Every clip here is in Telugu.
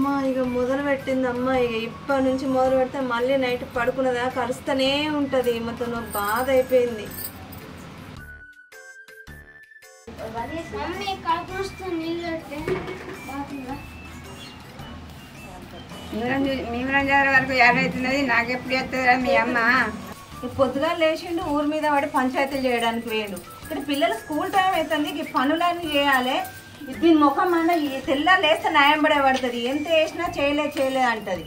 అమ్మ ఇక మొదలు పెట్టిందమ్మ. ఇక ఇప్పటి నుంచి మొదలు పెడితే మళ్ళీ నైట్ పడుకున్నదా కరుస్తూనే ఉంటుంది. మొత్తం నాకు బాధ అయిపోయింది. వరకు ఏడవుతున్నది, నాకెప్పుడు చేస్తుందా మీ అమ్మ? పొద్దుగా లేచిండు, ఊరి మీద పడి పంచాయతీలు చేయడానికి వేయండు. ఇక్కడ పిల్లలు స్కూల్ టైం అవుతుంది, ఈ పనులన్నీ చేయాలి. దీని ముఖం అన్న తెల్లా లేస్తే న్యాయం పడే పడుతుంది. ఎంత వేసినా చేయలేదు అంటది.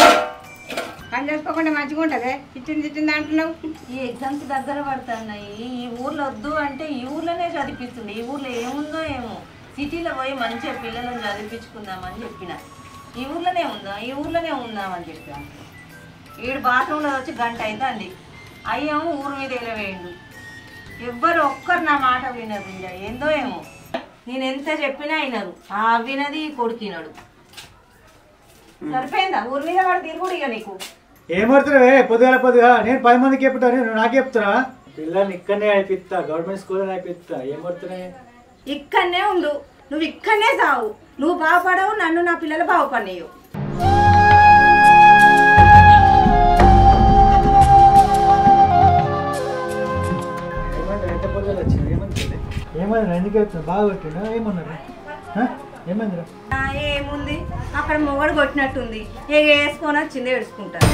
పని చేసుకోకుండా మంచిగా ఉంటుంది. తిట్టింది అంటున్నావు. ఈ ఎగ్జామ్స్ దగ్గర పడుతున్నాయి. ఈ ఊర్లో వద్దు అంటే ఈ ఊర్లోనే చదివిస్తుంది. ఈ ఊర్లో ఏముందో ఏమో. సిటీలో పోయి మంచిగా పిల్లలను చదివించుకుందామని చెప్పిన. ఈ ఊర్లోనే ఉందామని చెప్పాను. ఈడు బాత్రూంలో వచ్చి గంట అవుతుంది. అయ్యేమో ఊరు మీద వెళ్ళవేయండు. ఎవ్వరు ఒక్కరు నా మాట వినరు. ఇంకా ఏందో ఏమో. నేను ఎంత చెప్పినా అయినరు. ఆ వినది కొడుకినడు. సరిపోయిందా ఊరి మీద వాడు తిరుగుడు. ఇక నీకు ఏమవుతున్నావే పొద్దుగా నేను 10 మందికి చెప్తాను, నువ్వు నాకే చెప్తున్నా? పిల్లల్ని ఇక్కడనే అయిపిస్తా, గవర్నమెంట్ స్కూల్లో అయిపిస్తా. ఏమవుతున్నాయి? ఇక్కడనే ఉండు, నువ్వు ఇక్కడనే చావు. నువ్వు బాగుపడవు, నన్ను నా పిల్లలు బాగుపడలేవు. ఏమన్నా ఎందుకు బాగా కొట్టినా? ఏమన్నారు? ఏమైందిరా? ఏముంది, అక్కడ మొగడు కొట్టినట్టుంది. ఏ వేసుకొని వచ్చింది ఏడుచుకుంటారు.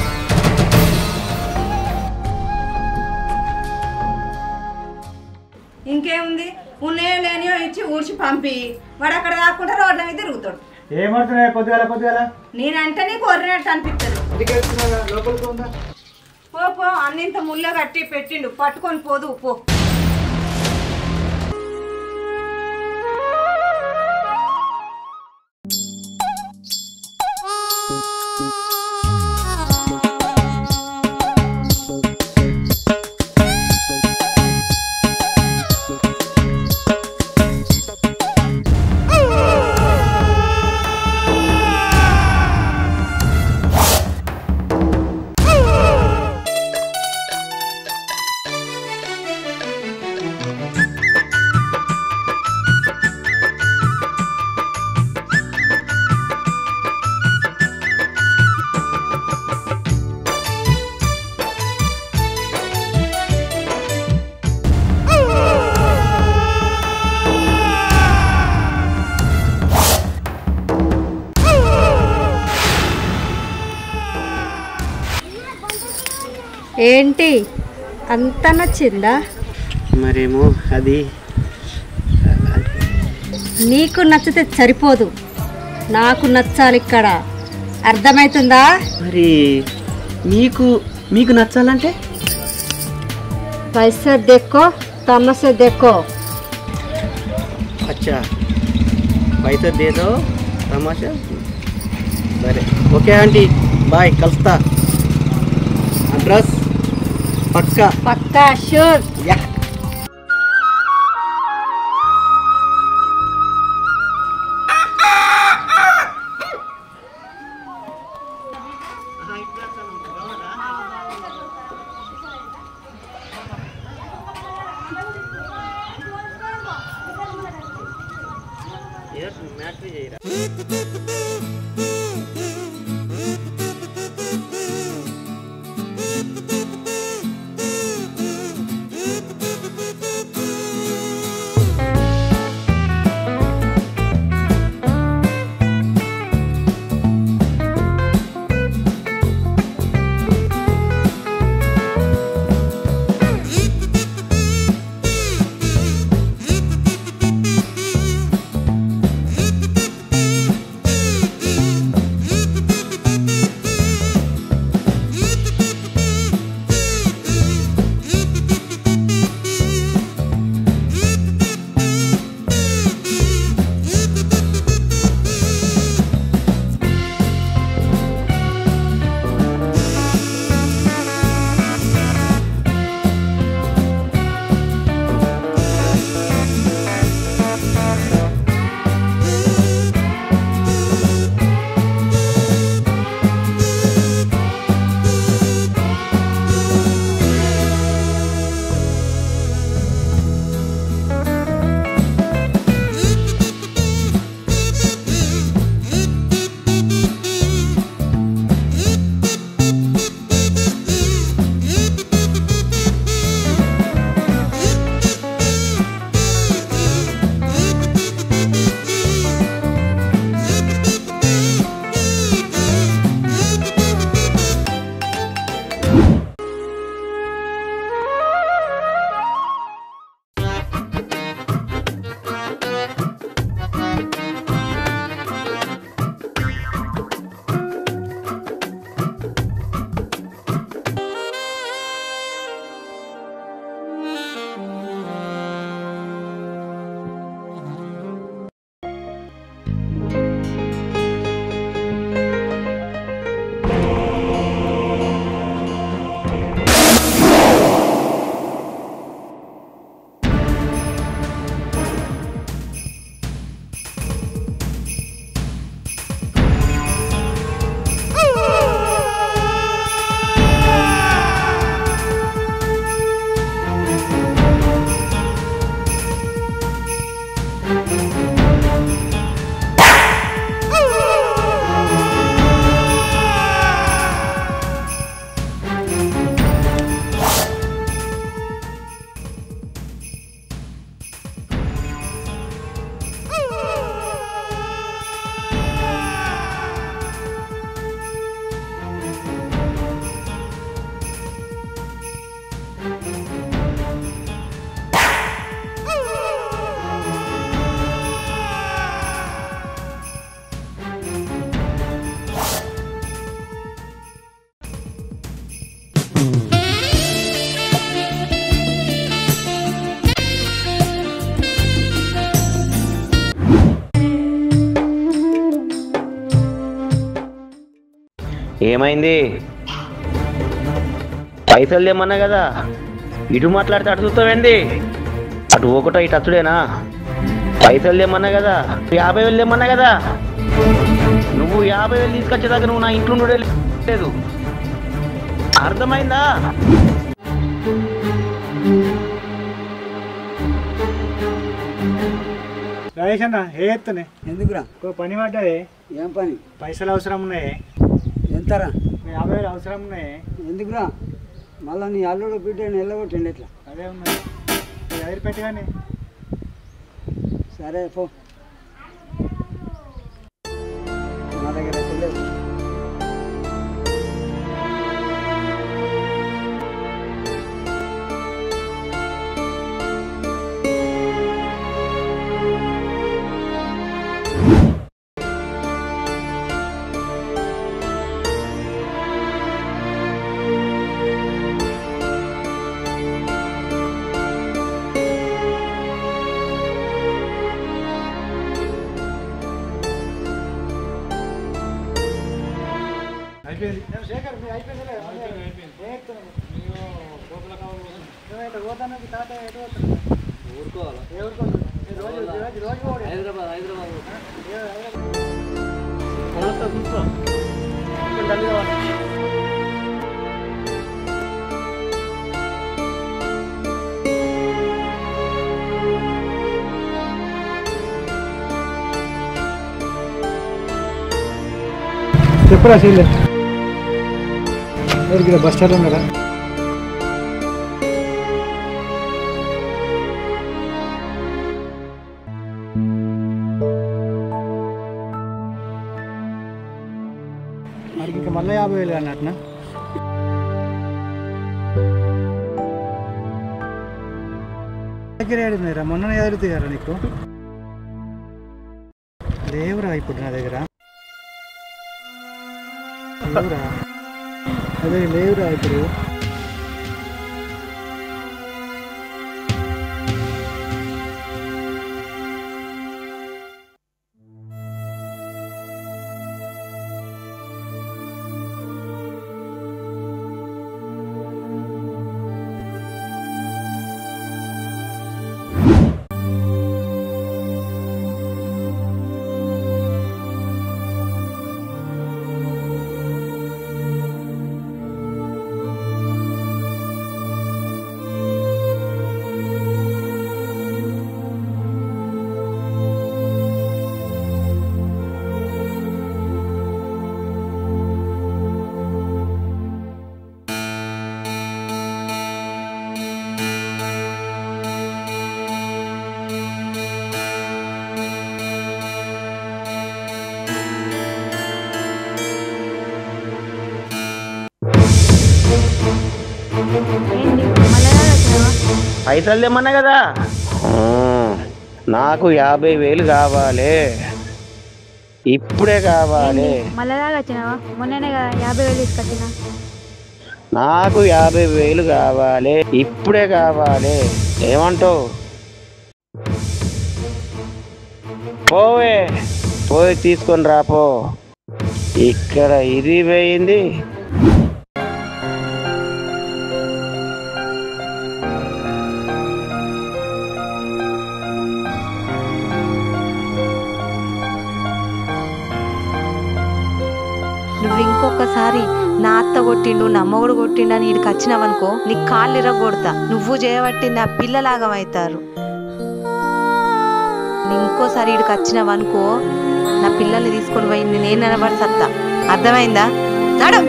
ఇంకేముంది, ఉన్నాయో లేనియో ఇచ్చి ఊడ్చి పంపి వాడు అక్కడ కాకుండా రోడ్ల మీద తిరుగుతాడు. ఏమవుతున్నాయి పొద్దుగాల? నేనంటే నీకు కొర్రినట్టు అనిపిస్తుంది. పో అన్నింత ముళ్ళ కట్టి పెట్టిండు, పట్టుకొని పోదు పో. ఏంటి అంత నచ్చిందా? మరేమో అది నీకు నచ్చితే సరిపోదు, నాకు నచ్చాలి ఇక్కడ. అర్థమవుతుందా? మరి మీకు నచ్చాలంటే पैसे देखो तमसे देखो. अच्छा पैसा दे दो तमाशा. సరే ఓకే ఆంటీ బాయ్, కలుస్తా. అడ్రస్ పక్కా షూర్. ఏమైంది? పైసలు తెమ్మన్నా కదా, ఇటు మాట్లాడితే అటు చూస్తావేంది? అటు ఒకటో ఇటు అచ్చుడేనా? పైసలు తెమ్మన్నా కదా, 50,000 తెమ్మన్నా కదా. నువ్వు 50,000 తీసుకొచ్చేదాకా నువ్వు నా ఇంట్లో నుండే లేదు. అర్థమైందా? రాజేష్ అన్న ఏ ఎత్తనే ఎందుకురా? పని పడ్డది. ఏం పని? పైసలు అవసరం ఉన్నాయి. ఎంతరా? 50,000 అవసరం ఉన్నాయి. ఎందుకురా? మళ్ళీ నీ అల్లుడు బిడ్డ నిల్లగొట్టండి ఎట్లా? అదే ఉన్నాయి. ఎదురు పెట్టగానే సరే పో, నా దగ్గర అయితే లేవు. అయిపోయింది. శేఖర్ మీరు అయిపోయింది. చెప్పురా శైలే, ఎవరికి బస్ స్టాండ్ ఉన్నారా? మరి ఇంకా మళ్ళీ 50,000 అన్నట్టునా? దగ్గర ఏడున్నారా? మొన్న ఎదురుతారా నీకు? లేవురా ఇప్పుడు నా దగ్గర. లేవురా, అదే లేవురా ఇప్పుడు. పైసలు తెమ్మన్నా కదా. నాకు 50,000 కావాలి, ఇప్పుడే కావాలి. మళ్ళా వచ్చినావా? మొన్ననే కదా 50,000 తీసుకొచ్చినా. నాకు 50,000 కావాలి, ఇప్పుడే కావాలి. ఏమంటావు? పోవే, పోయి తీసుకొని రాపో. ఇక్కడ ఇది పోయింది. నువ్వు ఇంకొకసారి నా అత్త కొట్టిండు, నా అమ్మగుడు కొట్టిండు అని ఇక్కడికి వచ్చినావనుకో, నీ కాళ్ళు ఇరగొడతా. నువ్వు చేయబట్టింది ఆ పిల్లలాగమవుతారు. ఇంకోసారి ఇక్కడికి వచ్చినావనుకో, నా పిల్లల్ని తీసుకొని పోయి నేను నిలబడి సత్తా. అర్థమైందా? నడు.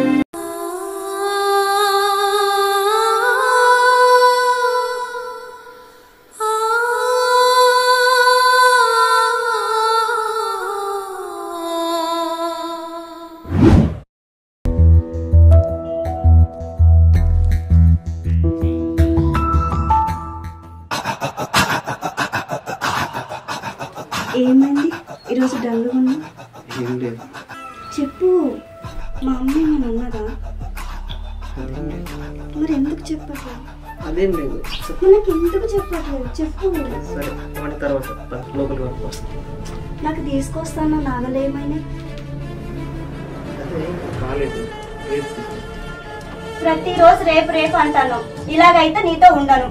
ఏమైంది ఈరోజు డల్గా ఉన్నా? ఏం లేదు. చెప్పు, మా అమ్మ ఏమైనా ఉన్నదా? మరి ఎందుకు చెప్పట్లేదు? అదేం లేదు. నాకు ఎందుకు చెప్పట్లేదు? చెప్పు. సరే, వాడి తర్వాత లోపలికి వరకు నాకు తీసుకొస్తాను. నాగలు ఏమైనా అదే కాలేదు. ప్రతిరోజు రేపు రేపు అంటాను. ఇలాగైతే నీతో ఉండను.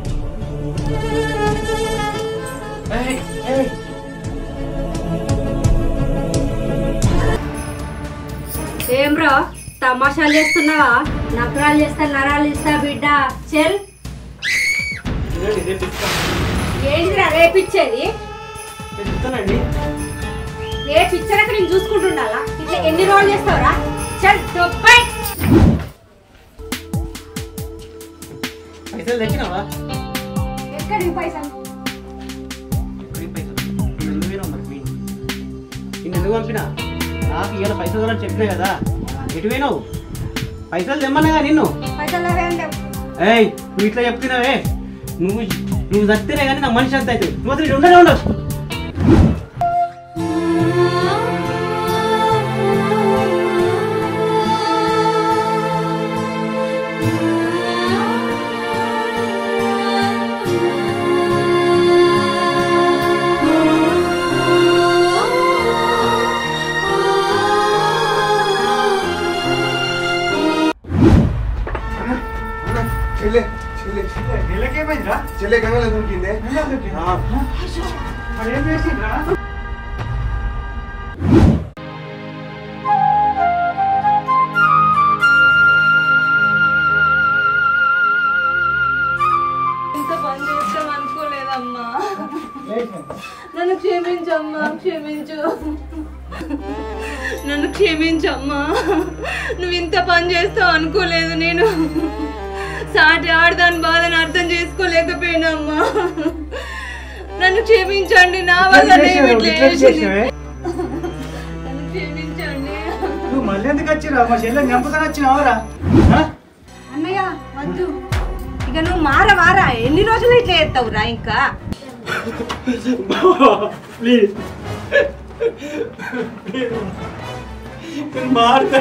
ఏం రా తమాషాలు చేస్తున్నావా? నకరాలు చేస్తా నరాలు ఇస్తా బిడ్డ. చెల్ ఏంటిరా రేపిచ్చేది? రేపు ఇచ్చాక నేను చూసుకుంటుండాలా? ఇట్లా ఎన్ని రోజులు చేస్తావురా? చల్ దొబ్బై. పైసలు తెచ్చినావా? ఎక్కడికి పైసలు? ఎందుకు పంపినా? నాకు ఇలా పైసలు అని చెప్పినా కదా, ఎటు పోయినావు? పైసలు తెమ్మన్నాగా నిన్ను. పైసలు ఏయ్ నువ్వు ఇట్లా చెప్తున్నావే, నువ్వు చస్తేనే కానీ నా మనిషి అంత అవుతుంది. నువ్వు అసలు ఉండనే ఉండవు. చెల్లె గంగలో దొరికిందే. ఏం చేసిండ్రా? ఇంత పని చేస్తాం అనుకోలేదమ్మా. నన్ను క్షమించమ్మా, క్షమించు. నన్ను క్షమించమ్మా. నువ్వు ఇంత పని చేస్తావు అనుకోలేదు. నేను సాటి ఆడదాని బాధను అర్థం చేసుకోలేకపోయినమ్మా. నన్ను క్షమించండి. నా వల్ల నన్ను క్షమించండి. నువ్వు మళ్ళీ ఎందుకు వచ్చిరా? మా చెల్లెని చంపుతాను వచ్చినావరా? అన్నయ్య వద్దు, ఇక నువ్వు మారా. ఎన్ని రోజులు ఇట్లా చేస్తావురా? ఇంకా ప్లీజ్ మారుతా.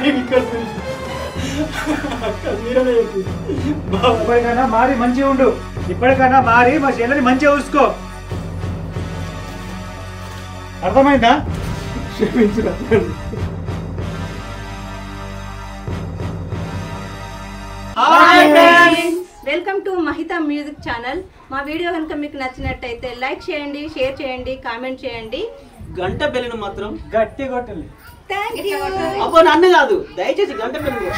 ఇప్పటికైనా మారి మంచిగా ఉండు. ఇప్పటికైనా మారి మా చెల్లెని మంచిగా చూసుకో. అర్థమైందా? క్షమించురా. Welcome to Mahita music channel. మా వీడియో కనుక మీకు నచ్చినట్టయితే లైక్ చేయండి, షేర్ చేయండి, కామెంట్ చేయండి. గంట బెల్లిన మాత్రం గట్టి కొట్టండి. Thank you. అబ్బో నన్ను కాదు, దయచేసి గంట బెల్లి.